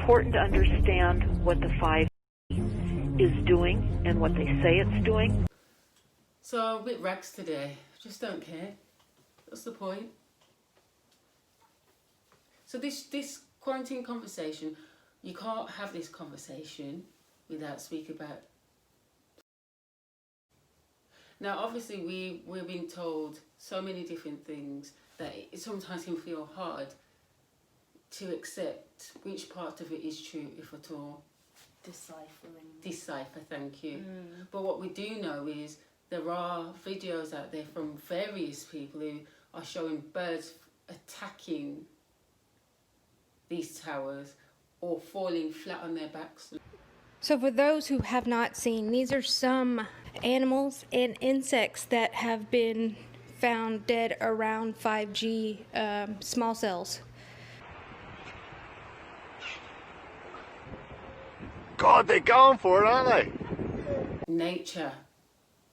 important to understand what the 5 is doing and what they say it's doing. So I'm a bit rags today. Just don't care. That's the point. So this quarantine conversation, you can't have this conversation without speaking about. Now, obviously, we're being told so many different things that it sometimes can feel hard to accept which part of it is true, if at all. Decipher, thank you. But what we do know is there are videos out there from various people who are showing birds attacking these towers or falling flat on their backs. So for those who have not seen, these are some animals and insects that have been found dead around 5G small cells. God, they're going for it, aren't they? Nature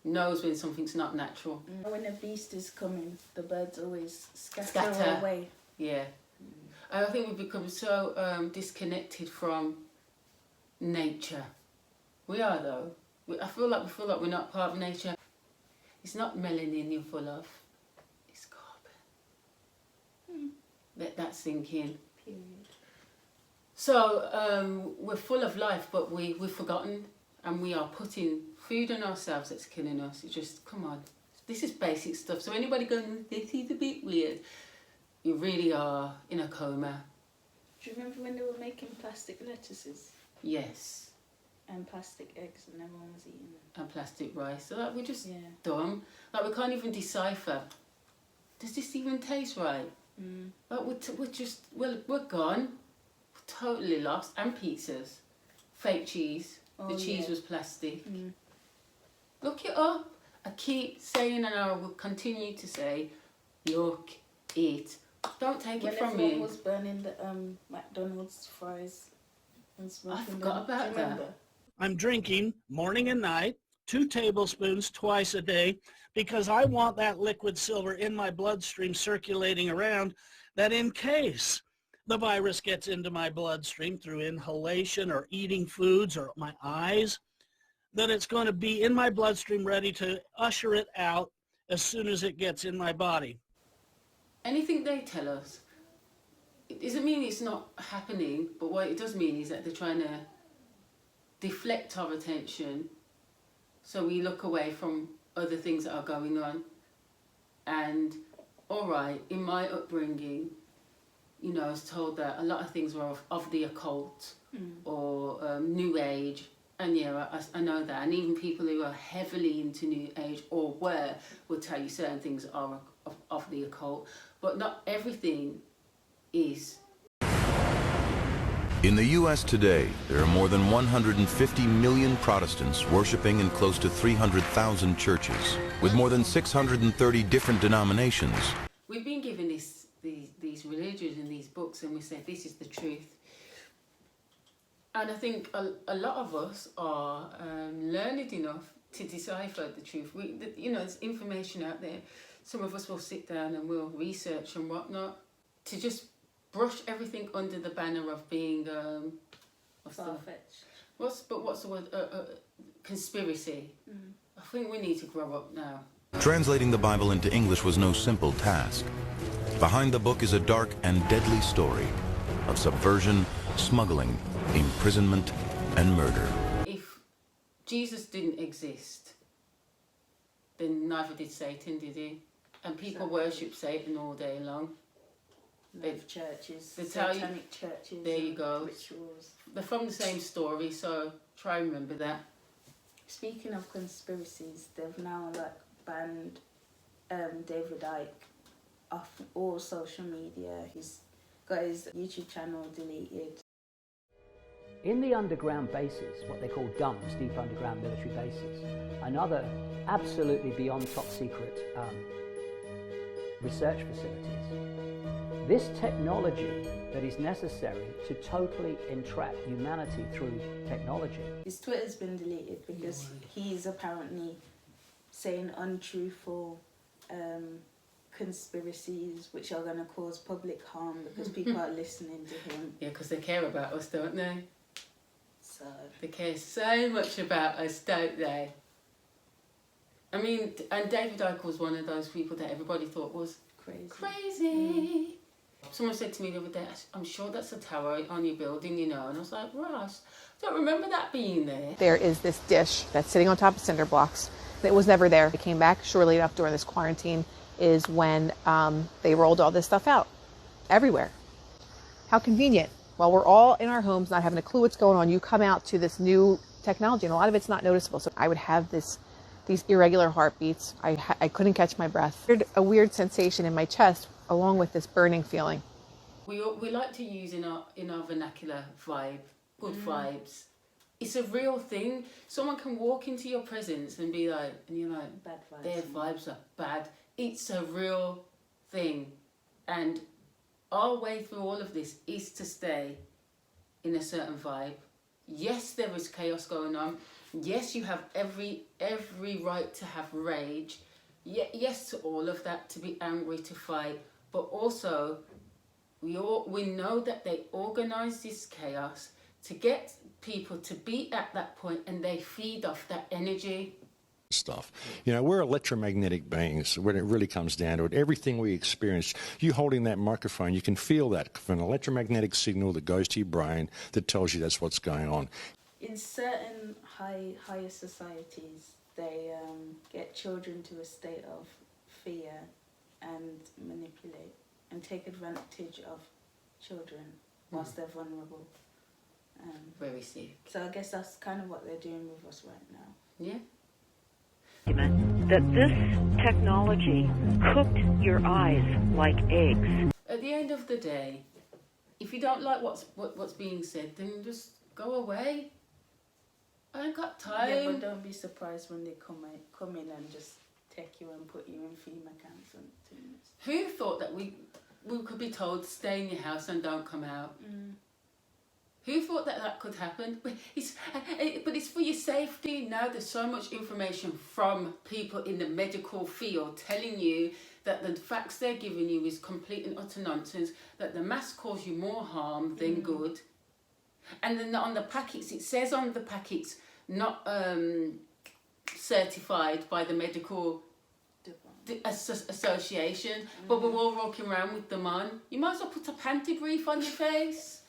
knows when something's not natural. When a beast is coming, the birds always scatter away. Yeah. I think we've become so disconnected from nature. We are, though. I feel like we're not part of nature. It's not melanin you're full of. It's carbon. Let that sink in. Period. So we're full of life, but we've forgotten, and we are putting food on ourselves that's killing us. It's just, come on. This is basic stuff. So anybody going, this is a bit weird, you really are in a coma. Do you remember when they were making plastic lettuces? Yes. And plastic eggs, and everyone was eating them. And plastic rice. So like, we're just dumb. Like, we can't even decipher. Does this even taste right? Like, we're gone. We're totally lost. And pizzas. Fake cheese. The cheese was plastic. Look it up. I keep saying, and I will continue to say, look it. Don't take it from me. When everyone was burning the McDonald's fries and smoking I forgot about that. I'm drinking morning and night, 2 tablespoons twice a day, because I want that liquid silver in my bloodstream circulating around, that in case the virus gets into my bloodstream through inhalation or eating foods or my eyes, that it's going to be in my bloodstream ready to usher it out as soon as it gets in my body. Anything they tell us, it doesn't mean it's not happening, but what it does mean is that they're trying to deflect our attention so we look away from other things that are going on. And all right, in my upbringing, you know, I was told that a lot of things were of the occult or New Age. And yeah, I know that. And even people who are heavily into New Age or will tell you certain things are of the occult. But not everything is. In the U.S. today, there are more than 150 million Protestants worshiping in close to 300,000 churches, with more than 630 different denominations. We've been given these religions and these books, and we say this is the truth. And I think a lot of us are learned enough to decipher the truth. You know, there's information out there. Some of us will sit down and we'll research and whatnot to just brush everything under the banner of being far-fetched. What's the word? Conspiracy. I think we need to grow up now. Translating the Bible into English was no simple task. Behind the book is a dark and deadly story of subversion, smuggling, imprisonment, and murder. If Jesus didn't exist, then neither did Satan, did he? And people worship Satan all day long. Churches, satanic churches. There you go. Rituals. They're from the same story, so try and remember that. Speaking of conspiracies, they've now banned David Icke off all social media. He's got his YouTube channel deleted. In the underground bases, what they call dumps, deep underground military bases, and other absolutely beyond top secret research facilities, this technology that is necessary to totally entrap humanity through technology. His Twitter's been deleted because he's apparently saying untruthful conspiracies which are going to cause public harm because people are listening to him. Yeah, because they care about us, don't they? So They care so much about us, don't they? I mean, and David Icke was one of those people that everybody thought was crazy. Someone said to me the other day, I'm sure that's a tower on your building, you know. And I was like, Ross, I don't remember that being there. There is this dish that's sitting on top of cinder blocks that was never there. It came back shortly enough during this quarantine is when they rolled all this stuff out everywhere. How convenient. While we're all in our homes not having a clue what's going on, you come out to this new technology and a lot of it's not noticeable. So I would have these irregular heartbeats. I couldn't catch my breath. A weird sensation in my chest along with this burning feeling. We like to use in our vernacular vibe, good vibes. It's a real thing. Someone can walk into your presence and be like, and you're like, bad vibes. Their vibes are bad. It's a real thing. And our way through all of this is to stay in a certain vibe. Yes, there is chaos going on. Yes, you have every right to have rage. Yes to all of that, to be angry, to fight. But also, we know that they organise this chaos to get people to be at that point, and they feed off that energy. Stuff. You know, we're electromagnetic beings when it really comes down to it. Everything we experience, you holding that microphone, you can feel that from an electromagnetic signal that goes to your brain that tells you that's what's going on. In certain higher societies, they get children to a state of fear and manipulate and take advantage of children whilst they're vulnerable. Very sick. So I guess that's kind of what they're doing with us right now. Yeah. That this technology cooked your eyes like eggs. At the end of the day, if you don't like what's being said, then just go away. I ain't got time. Yeah, but don't be surprised when they come in and just take you and put you in FEMA camps and things. Who thought that we could be told stay in your house and don't come out? Who thought that could happen? But it's for your safety. Now there's so much information from people in the medical field telling you that the facts they're giving you is complete and utter nonsense, that the mask cause you more harm than good. And then on the packets, it says on the packets, not certified by the medical association, but we're all walking around with them on. You might as well put a panty brief on your face.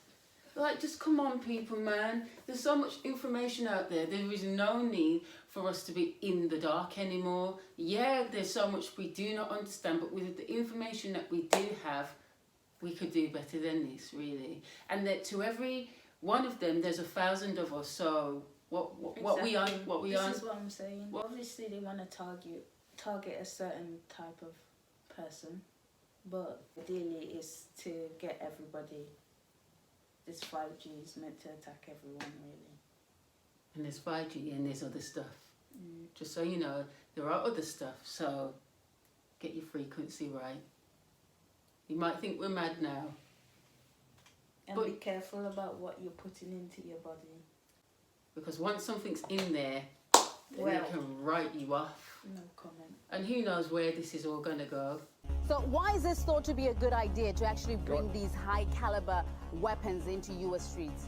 Like, just come on, people, man. There's so much information out there. There is no need for us to be in the dark anymore. Yeah, there's so much we do not understand, but with the information that we do have, we could do better than this, really. And that to every one of them, there's 1,000 of us. So what we on? This is what I'm saying. Well, obviously, they want to target a certain type of person, but ideally, is to get everybody. This 5G is meant to attack everyone, really. And there's 5G and there's other stuff. Just so you know, there are other stuff. So get your frequency right. You might think we're mad now. And be careful about what you're putting into your body. Because once something's in there, then it can write you off. No comment. And who knows where this is all going to go. So why is this thought to be a good idea to actually bring these high caliber weapons into US streets?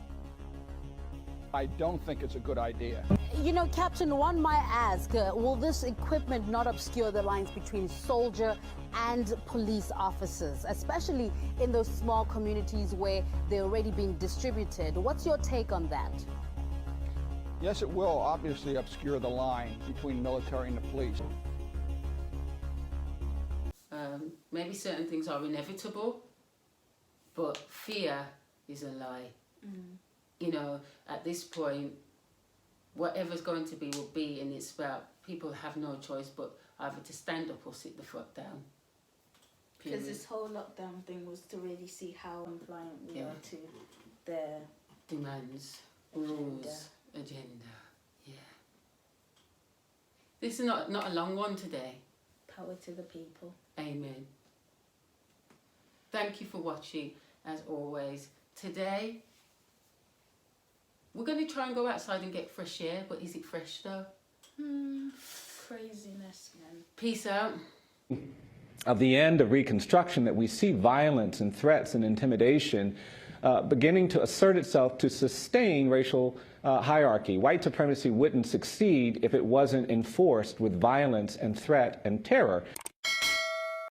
I don't think it's a good idea. You know, Captain, one might ask, will this equipment not obscure the lines between soldier and police officers, especially in those small communities where they're already being distributed? What's your take on that? Yes, it will obviously obscure the line between military and the police. Maybe certain things are inevitable, but fear is a lie. You know, at this point, whatever's going to be will be, and it's about people have no choice but either to stand up or sit the fuck down. Because this whole lockdown thing was to really see how compliant we are to their demands, rules, agenda. Yeah. This is not a long one today. Power to the people. Amen. Thank you for watching, as always. Today, we're going to try and go outside and get fresh air, but is it fresh though? Craziness, man. Peace out. of the end of Reconstruction that we see violence and threats and intimidation beginning to assert itself to sustain racial hierarchy. White supremacy wouldn't succeed if it wasn't enforced with violence and threat and terror.